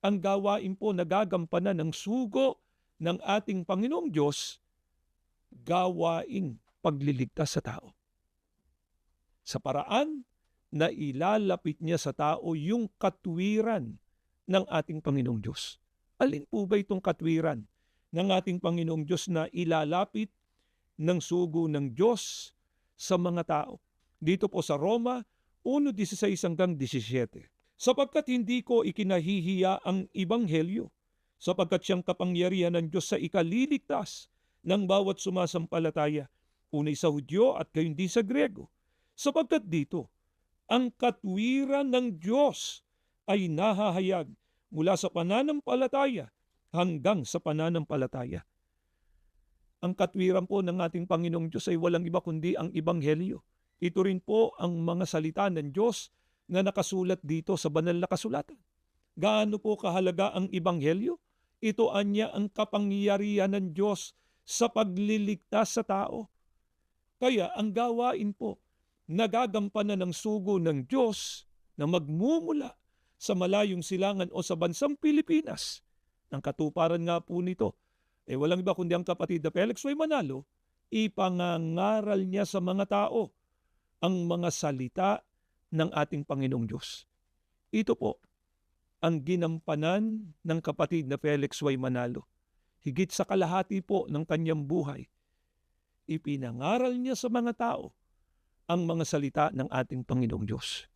ang gawain po na gagampanan ng sugo ng ating Panginoong Diyos, gawaing pagliligtas sa tao. Sa paraan na ilalapit niya sa tao yung katwiran ng ating Panginoong Diyos. Alin po ba itong katwiran ng ating Panginoong Diyos na ilalapit ng sugo ng Diyos sa mga tao? Dito po sa Roma 1:16-17. Sapagkat hindi ko ikinahihiya ang Ebanghelyo, sapagkat siyang kapangyarihan ng Diyos sa ikaliligtas ng bawat sumasampalataya, unay sa Hudyo at gayon din sa Grego. Sapagkat dito, ang katwiran ng Diyos ay nahahayag mula sa pananampalataya hanggang sa pananampalataya. Ang katwiran po ng ating Panginoong Diyos ay walang iba kundi ang Ebanghelyo. Ito rin po ang mga salita ng Diyos na nakasulat dito sa banal na kasulatan. Gaano po kahalaga ang Ebanghelyo? Ito anya ang kapangyarihan ng Diyos sa pagliligtas sa tao. Kaya ang gawain po, nagagampanan ng sugo ng Diyos na magmumula sa malayong silangan o sa bansang Pilipinas. Ang katuparan nga po nito, walang iba kundi ang kapatid na Felix Y. Manalo, ipangangaral niya sa mga tao ang mga salita ng ating Panginoong Diyos. Ito po ang ginampanan ng kapatid na Felix Y. Manalo. Higit sa kalahati po ng kanyang buhay, ipinangaral niya sa mga tao ang mga salita ng ating Panginoong Diyos.